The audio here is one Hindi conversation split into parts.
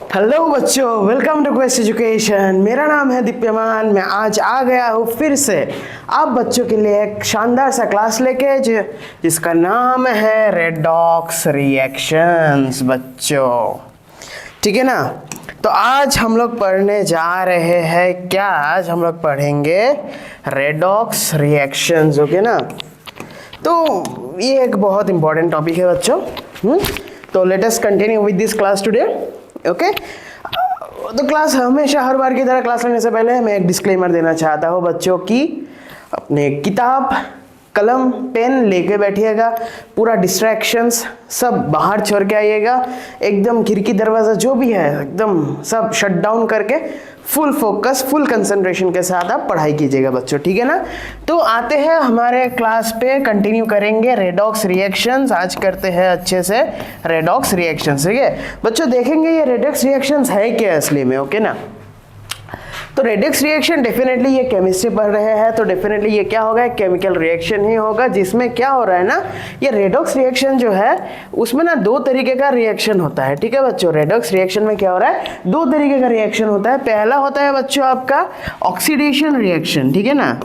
हेलो बच्चों, वेलकम टू क्वेस्ट एजुकेशन। मेरा नाम है दीप्यमान। मैं आज आ गया हूँ फिर से आप बच्चों के लिए एक शानदार सा क्लास लेके जिसका नाम है रेडॉक्स रिएक्शंस बच्चों। ठीक है ना। तो आज हम लोग पढ़ने जा रहे हैं क्या? आज हम लोग पढ़ेंगे रेडॉक्स रिएक्शंस। ओके ना। तो ये एक बहुत इंपॉर्टेंट टॉपिक है बच्चों। तो let us continue with this class today. Okay. तो क्लास हमेशा हर बार की तरह क्लास लेने से पहले मैं एक डिस्क्लेमर देना चाहता हूँ बच्चों की अपने किताब कलम पेन लेके बैठिएगा। पूरा डिस्ट्रैक्शंस सब बाहर छोड़ के आइएगा। एकदम खिड़की दरवाज़ा जो भी है एकदम सब शट डाउन करके फुल फोकस फुल कंसंट्रेशन के साथ आप पढ़ाई कीजिएगा बच्चों। ठीक है ना। तो आते हैं हमारे क्लास पे, कंटिन्यू करेंगे रेडॉक्स रिएक्शंस। आज करते हैं अच्छे से रेडॉक्स रिएक्शंस। ठीक है बच्चों, देखेंगे ये रेडॉक्स रिएक्शंस है क्या असली में। ओके ना। तो रेडॉक्स रिएक्शन डेफिनेटली ये केमिस्ट्री पढ़ रहे हैं तो डेफिनेटली ये क्या होगा, एक केमिकल रिएक्शन ही होगा जिसमें क्या हो रहा है ना, ये रेडॉक्स रिएक्शन जो है उसमें ना दो तरीके का रिएक्शन होता है। ठीक है बच्चों, रेडॉक्स रिएक्शन में क्या हो रहा है, दो तरीके का रिएक्शन होता है। पहला होता है बच्चों आपका ऑक्सीडेशन रिएक्शन। ठीक है ना।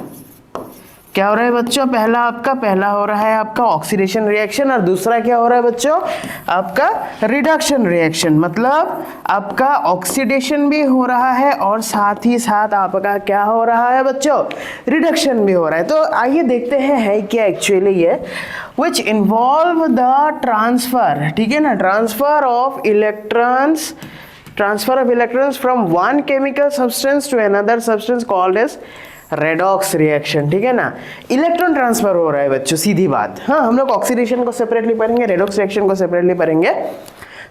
क्या हो रहा है बच्चों, पहला हो रहा है आपका ऑक्सीडेशन रिएक्शन और दूसरा क्या हो रहा है बच्चों, आपका रिडक्शन रिएक्शन। मतलब आपका ऑक्सीडेशन भी हो रहा है और साथ ही साथ आपका क्या हो रहा है बच्चों, रिडक्शन भी हो रहा है। तो आइए देखते हैं है क्या एक्चुअली ये, which involve the transfer। ठीक है ना, transfer of electrons from one chemical substance to another substance called as redox reaction. ठीक है ना, इलेक्ट्रॉन ट्रांसफर हो रहा है बच्चों, सीधी बात। हाँ, हम लोग ऑक्सीडेशन को सेपरेटली पढ़ेंगे, रेडॉक्स रिएक्शन को सेपरेटली पढ़ेंगे।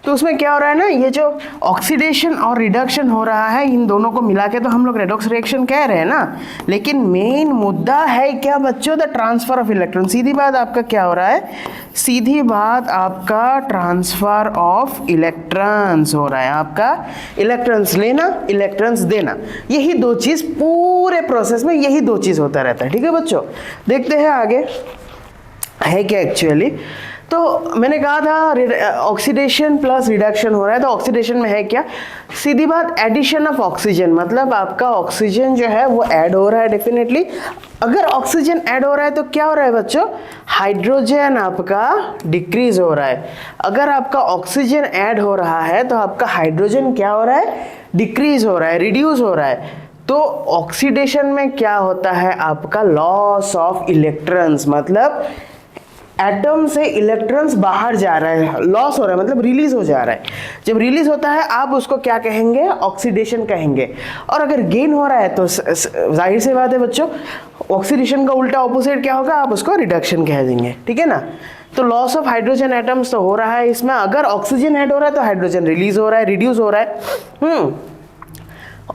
तो उसमें क्या हो रहा है ना, ये जो ऑक्सीडेशन और रिडक्शन हो रहा है इन दोनों को मिला के तो हम लोग रेडॉक्स रिएक्शन कह रहे हैं ना। लेकिन मेन मुद्दा है क्या बच्चों, द ट्रांसफर ऑफ इलेक्ट्रॉन। सीधी बात आपका क्या हो रहा है, सीधी बात आपका ट्रांसफर ऑफ इलेक्ट्रॉन्स हो रहा है। आपका इलेक्ट्रॉन्स लेना इलेक्ट्रॉन्स देना, यही दो चीज पूरे प्रोसेस में, यही दो चीज होता रहता है। ठीक है बच्चों, देखते हैं आगे है क्या एक्चुअली। तो मैंने कहा था ऑक्सीडेशन प्लस रिडक्शन हो रहा है। तो ऑक्सीडेशन में है क्या, सीधी बात एडिशन ऑफ ऑक्सीजन। मतलब आपका ऑक्सीजन जो है वो ऐड हो रहा है डेफिनेटली। अगर ऑक्सीजन ऐड हो रहा है तो क्या हो रहा है बच्चों, हाइड्रोजन आपका डिक्रीज हो रहा है। अगर आपका ऑक्सीजन ऐड हो रहा है तो आपका हाइड्रोजन क्या हो रहा है, डिक्रीज हो रहा है, रिड्यूस हो रहा है। तो ऑक्सीडेशन में क्या होता है आपका, लॉस ऑफ इलेक्ट्रॉन्स। मतलब एटम से इलेक्ट्रॉन्स बाहर जा रहे हैं, लॉस हो रहा है मतलब रिलीज हो जा रहा है। जब रिलीज होता है आप उसको क्या कहेंगे, ऑक्सीडेशन कहेंगे। और अगर गेन हो रहा है तो जाहिर सी बात है बच्चों, ऑक्सीडेशन का उल्टा ऑपोजिट क्या होगा, आप उसको रिडक्शन कह देंगे। ठीक है ना। तो लॉस ऑफ हाइड्रोजन एटम्स तो हो रहा है इसमें। अगर ऑक्सीजन ऐड हो रहा है तो हाइड्रोजन रिलीज हो रहा है, रिड्यूस हो रहा है।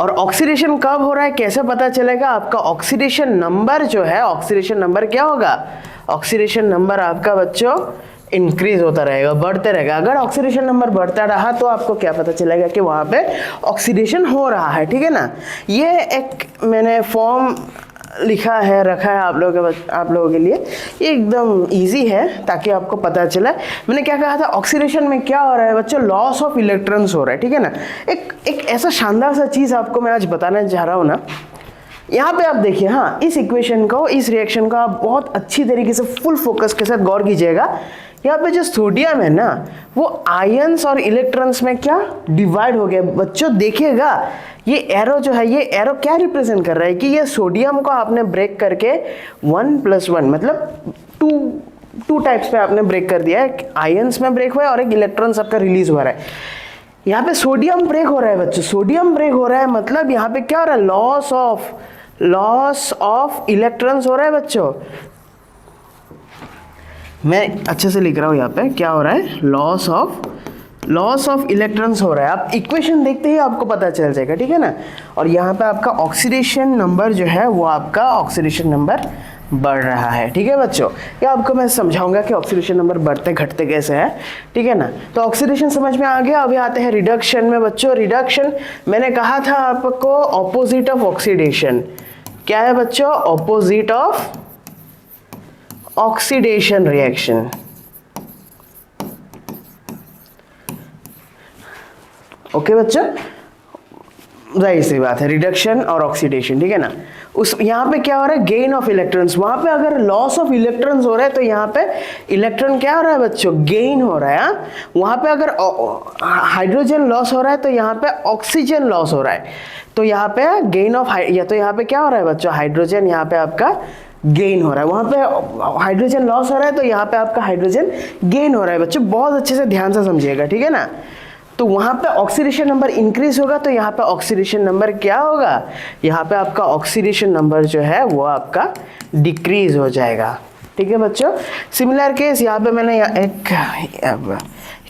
और ऑक्सीडेशन कब हो रहा है, कैसे पता चलेगा, आपका ऑक्सीडेशन नंबर जो है, ऑक्सीडेशन नंबर क्या होगा, ऑक्सीडेशन नंबर आपका बच्चों इंक्रीज होता रहेगा, बढ़ते रहेगा। अगर ऑक्सीडेशन नंबर बढ़ता रहा तो आपको क्या पता चलेगा कि वहाँ पे ऑक्सीडेशन हो रहा है। ठीक है ना। ये एक मैंने फॉर्म लिखा है, रखा है आप लोगों के लिए, ये एकदम इजी है ताकि आपको पता चले। मैंने क्या कहा था, ऑक्सीडेशन में क्या हो रहा है बच्चों, लॉस ऑफ इलेक्ट्रॉन्स हो रहा है। ठीक है ना। एक ऐसा शानदार सा चीज़ आपको मैं आज बताना चाह रहा हूँ ना। यहाँ पे आप देखिए, हाँ, इस इक्वेशन को, इस रिएक्शन को आप बहुत अच्छी तरीके से फुल फोकस के साथ गौर कीजिएगा। यहाँ पे जो सोडियम है ना, वो आयंस और इलेक्ट्रॉन्स में क्या डिवाइड हो गया बच्चों। देखिएगा ये एरो जो है, ये एरो क्या रिप्रेजेंट कर रहा है कि ये सोडियम को आपने ब्रेक करके 1+1 मतलब टू टाइप्स पे आपने ब्रेक कर दिया है। आयंस में ब्रेक हुआ है और एक इलेक्ट्रॉन्स आपका रिलीज हो रहा है। यहाँ पे सोडियम ब्रेक हो रहा है बच्चों, सोडियम ब्रेक हो रहा है मतलब यहाँ पे क्या हो रहा है, लॉस ऑफ इलेक्ट्रॉन्स हो रहा है बच्चों। मैं अच्छे से लिख रहा हूँ, यहाँ पे क्या हो रहा है, लॉस ऑफ इलेक्ट्रॉन्स हो रहा है। आप इक्वेशन देखते ही आपको पता चल जाएगा। ठीक है ना। और यहाँ पे आपका ऑक्सीडेशन नंबर जो है वो आपका ऑक्सीडेशन नंबर बढ़ रहा है। ठीक है बच्चों, ये आपको मैं समझाऊंगा कि ऑक्सीडेशन नंबर बढ़ते घटते कैसे है। ठीक है ना। तो ऑक्सीडेशन समझ में आ गया। अभी आते हैं रिडक्शन में बच्चों। रिडक्शन मैंने कहा था आपको ऑपोजिट ऑफ ऑक्सीडेशन। क्या है बच्चों, opposite of oxidation reaction. Okay बच्चों, जाहिर सी बात है, रिडक्शन और ऑक्सीडेशन, ठीक है ना। उस यहाँ पे क्या हो रहा है, गेन ऑफ इलेक्ट्रॉन्स। वहाँ पे अगर लॉस ऑफ इलेक्ट्रॉन्स हो रहा है तो यहाँ पे इलेक्ट्रॉन क्या हो रहा है बच्चों, गेन हो रहा है। वहाँ पे अगर हाइड्रोजन लॉस हो रहा है तो यहाँ पे ऑक्सीजन लॉस हो रहा है। तो यहाँ पे गेन ऑफ, या तो यहाँ पे क्या हो रहा है बच्चों, हाइड्रोजन यहाँ पे आपका गेन हो रहा है, वहाँ पे हाइड्रोजन लॉस हो रहा है तो यहाँ पे आपका हाइड्रोजन गेन हो रहा है। बच्चों बहुत अच्छे से ध्यान से समझिएगा, ठीक है ना। तो वहाँ पे ऑक्सीडेशन नंबर इंक्रीज होगा तो यहाँ पे ऑक्सीडेशन नंबर क्या होगा, यहाँ पे आपका ऑक्सीडेशन नंबर जो है वो आपका डिक्रीज हो जाएगा, ठीक है बच्चों। सिमिलर केस यहाँ पे मैंने एक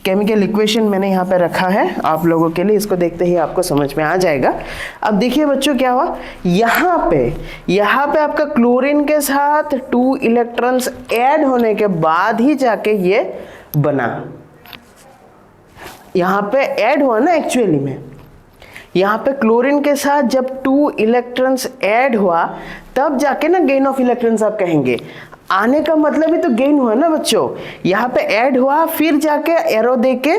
केमिकल इक्वेशन मैंने यहाँ पे रखा है आप लोगों के लिए, इसको देखते ही आपको समझ में आ जाएगा। अब देखिए बच्चों क्या हुआ, यहाँ पे आपका क्लोरीन के साथ 2 इलेक्ट्रॉन्स ऐड होने के बाद ही जाके ये बना, यहाँ पे ऐड हुआ ना एक्चुअली में। यहाँ पे क्लोरीन के साथ जब 2 इलेक्ट्रॉन्स ऐड हुआ तब जाके ना गेन ऑफ इलेक्ट्रॉन्स आप कहेंगे। आने का मतलब ही तो गेन हुआ ना बच्चों, यहाँ पे ऐड हुआ फिर जाके एरो दे के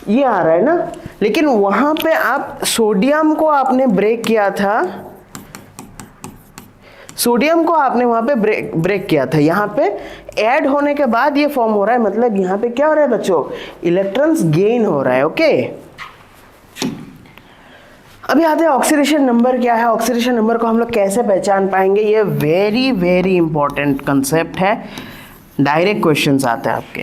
ये आ रहा है ना। लेकिन वहां पे आप सोडियम को आपने ब्रेक किया था, सोडियम को आपने वहां पे ब्रेक किया था, यहाँ पे ऐड होने के बाद ये फॉर्म हो रहा है। मतलब यहाँ पे क्या हो रहा है बच्चों, इलेक्ट्रॉन्स गेन हो रहा है। ओके, अभी आते हैं ऑक्सीडेशन नंबर क्या है। ऑक्सीडेशन नंबर को हम लोग कैसे पहचान पाएंगे, ये वेरी वेरी इंपॉर्टेंट कंसेप्ट है। डायरेक्ट क्वेश्चंस आते हैं आपके,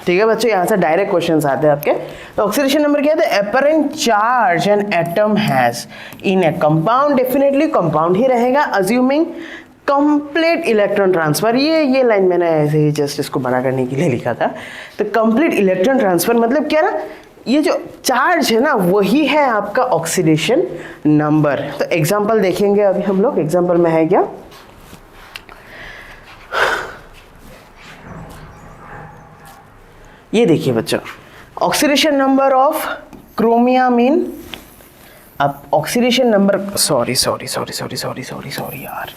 ठीक है बच्चों, यहाँ से डायरेक्ट क्वेश्चंस आते हैं आपके। तो ऑक्सीडेशन नंबर क्या है, apparent charge an atom has in a compound, definitely compound ही रहेगा, अज्यूमिंग कंप्लीट इलेक्ट्रॉन ट्रांसफर। ये लाइन मैंने ऐसे ही जस्ट इसको बड़ा करने के लिए लिखा था। तो कंप्लीट इलेक्ट्रॉन ट्रांसफर मतलब क्या ना, ये जो चार्ज है ना वही है आपका ऑक्सीडेशन नंबर। तो एग्जांपल देखेंगे अभी हम लोग, एग्जांपल में है क्या, ये देखिए बच्चों, ऑक्सीडेशन नंबर ऑफ क्रोमियम इन, अब ऑक्सीडेशन नंबर, सॉरी यार,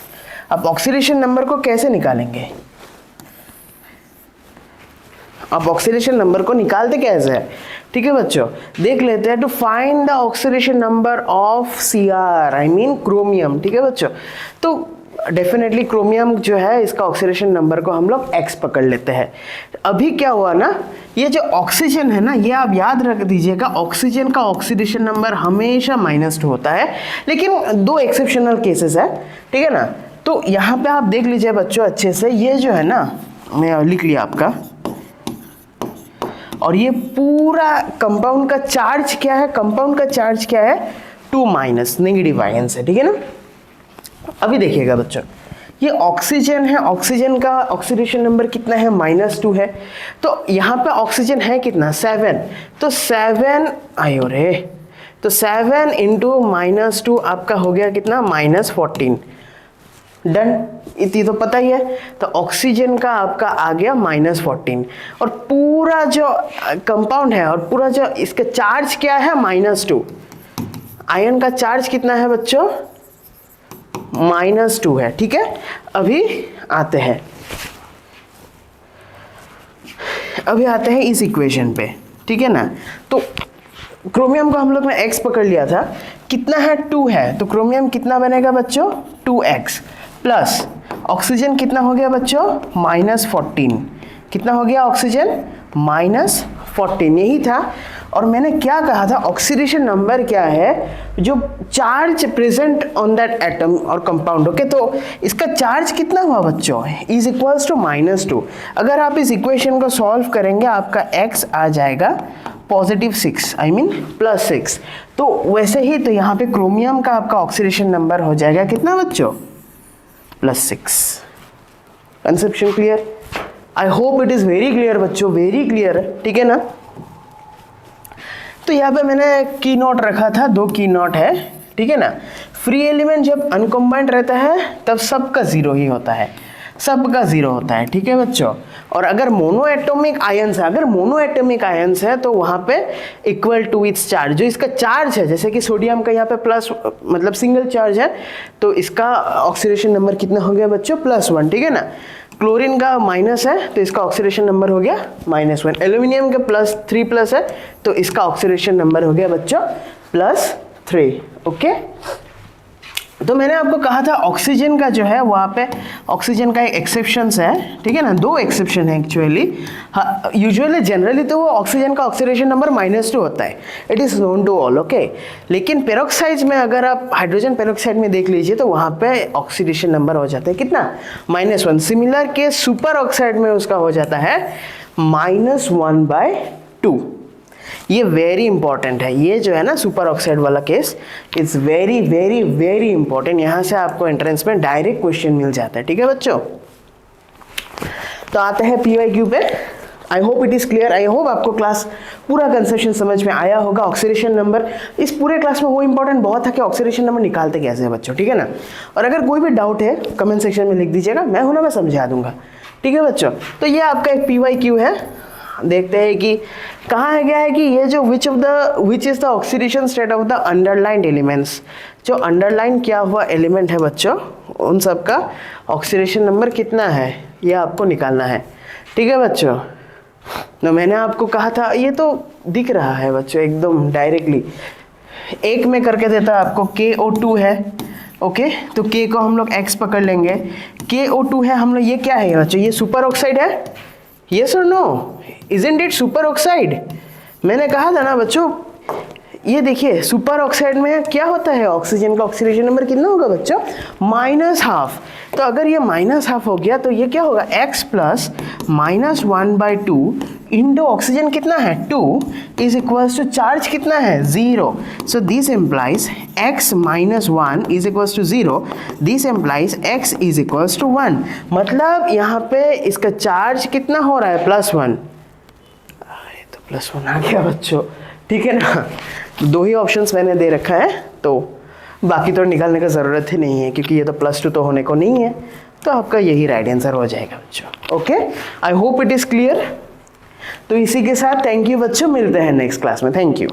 अब ऑक्सीडेशन नंबर को कैसे निकालेंगे, अब ऑक्सीडेशन नंबर को निकालते कैसे है, ठीक है बच्चों, देख लेते हैं। To find the oxidation number of Cr, I mean chromium, ठीक है बच्चों। तो डेफिनेटली क्रोमियम जो है इसका ऑक्सीडेशन नंबर को हम लोग x पकड़ लेते हैं। अभी क्या हुआ ना, ये जो ऑक्सीजन है ना, ये आप याद रख दीजिएगा, ऑक्सीजन का ऑक्सीडेशन नंबर हमेशा -2 होता है, लेकिन 2 एक्सेप्शनल केसेस है, ठीक है ना। तो यहाँ पे आप देख लीजिए बच्चों अच्छे से, ये जो है ना, मैं लिख लिया आपका, और ये पूरा कंपाउंड का चार्ज क्या है, कंपाउंड का चार्ज क्या है, 2- नेगेटिव आयंस है, ठीक है ना। अभी देखिएगा बच्चों, ये ऑक्सीजन है, ऑक्सीजन का ऑक्सीडेशन नंबर कितना है, -2 है। तो यहाँ पे ऑक्सीजन है कितना, 7, तो 7 आयो रे, तो 7 इंटू -2 आपका हो गया कितना, -14, डन, इतनी तो पता ही है। तो ऑक्सीजन का आपका आ गया -14, और पूरा जो कंपाउंड है और पूरा जो इसका चार्ज क्या है, -2, आयन का चार्ज कितना है बच्चों, -2 है, ठीक है। अभी आते हैं इस इक्वेशन पे, ठीक है ना। तो क्रोमियम को हम लोग ने x पकड़ लिया था, कितना है, 2 है, तो क्रोमियम कितना बनेगा बच्चों, 2x, प्लस ऑक्सीजन कितना हो गया बच्चों, -14, कितना हो गया ऑक्सीजन, -14, यही था। और मैंने क्या कहा था, ऑक्सीडेशन नंबर क्या है, जो charge present on that atom और कंपाउंड। ओके, तो इसका चार्ज कितना हुआ बच्चों, इज इक्वल्स टू -2। अगर आप इस इक्वेशन को सॉल्व करेंगे आपका x आ जाएगा +6, आई मीन +6। तो वैसे ही तो यहाँ पे क्रोमियम का आपका ऑक्सीडेशन नंबर हो जाएगा कितना बच्चों, +6। Conception clear, I hope it is very clear बच्चों, वेरी क्लियर है, ठीक है ना। तो यहाँ पे मैंने की नोट रखा था, 2 की नोट है, ठीक है ना। फ्री एलिमेंट जब अनकम्बाइंड रहता है तब सबका 0 ही होता है, सबका 0 होता है, ठीक है बच्चों। और अगर मोनो एटॉमिक आयंस है, अगर मोनो एटॉमिक आयंस है तो वहाँ पे इक्वल टू इट्स चार्ज, जो इसका चार्ज है, जैसे कि सोडियम का यहाँ पे प्लस मतलब सिंगल चार्ज है, तो इसका ऑक्सीडेशन नंबर कितना हो गया बच्चों, +1, ठीक है ना। क्लोरीन का माइनस है तो इसका ऑक्सीडेशन नंबर हो गया -1, एल्यूमिनियम का +3 है तो इसका ऑक्सीडेशन नंबर हो गया बच्चों +3। ओके, तो मैंने आपको कहा था ऑक्सीजन का जो है वहाँ पे ऑक्सीजन का एक एक्सेप्शंस है, ठीक है ना, 2 एक्सेप्शन है एक्चुअली। हाँ, यूजुअली जनरली तो वो ऑक्सीजन का ऑक्सीडेशन नंबर -2 होता है, it is known to all. Okay, लेकिन पेरोक्साइड में अगर आप हाइड्रोजन पेरोक्साइड में देख लीजिए तो वहाँ पे ऑक्सीडेशन नंबर हो जाता है कितना, -1। सिमिलर केस सुपर ऑक्साइड में उसका हो जाता है -1/2। ये वेरी इंपॉर्टेंट है, ये जो है ना सुपर ऑक्साइड वाला case it's very very very important. यहाँ से आपको एंट्रेंस में डायरेक्ट क्वेश्चन मिल जाता है, ठीक है बच्चों। तो आते हैं PYQ पे। I hope it is clear, I hope आपको क्लास पूरा कंसेप्शन समझ में आया होगा। ऑक्सीडेशन नंबर इस पूरे क्लास में वो इंपॉर्टेंट बहुत था कि ऑक्सीडेशन नंबर निकालते कैसे हैं बच्चों, ठीक है ना। और अगर कोई भी डाउट है कमेंट सेक्शन में लिख दीजिएगा, मैं हूं ना, मैं समझा दूंगा, ठीक है बच्चों। तो ये आपका एक PYQ है। देखते हैं कि कहाँ है, क्या है कि ये जो which is the oxidation state of the underlined elements, जो अंडरलाइन किया हुआ एलिमेंट है बच्चों उन सब का ऑक्सीडेशन नंबर कितना है ये आपको निकालना है, ठीक है बच्चों। तो मैंने आपको कहा था, ये तो दिख रहा है बच्चों एकदम डायरेक्टली, एक में करके देता है आपको KO2 है। ओके, तो K को हम लोग X पकड़ लेंगे, KO2 है हम लोग, ये क्या है बच्चों, ये सुपर ऑक्साइड है, यस और no, isn't it super oxide. मैंने कहा था ना बच्चों, ये देखिए सुपर ऑक्साइड में क्या होता है, ऑक्सीजन का ऑक्सीडेशन नंबर कितना होगा बच्चों, -12। तो अगर ये -12 हो गया तो ये क्या होगा, X प्लस -1/2 इंटू ऑक्सीजन कितना है 2 इज इक्वल्स टू चार्ज कितना है 0। So this implies X -1 is equals to 0, this implies X is equals to 1। मतलब यहाँ पे इसका चार्ज कितना हो रहा है +1, तो +1 आ गया बच्चों, ठीक है ना। 2 ही ऑप्शंस मैंने दे रखा है, तो बाकी तो निकालने का ज़रूरत ही नहीं है क्योंकि ये तो +2 तो होने को नहीं है, तो आपका यही राइट आंसर हो जाएगा बच्चों। Okay, I hope it is clear. तो इसी के साथ थैंक यू बच्चों, मिलते हैं नेक्स्ट क्लास में, थैंक यू।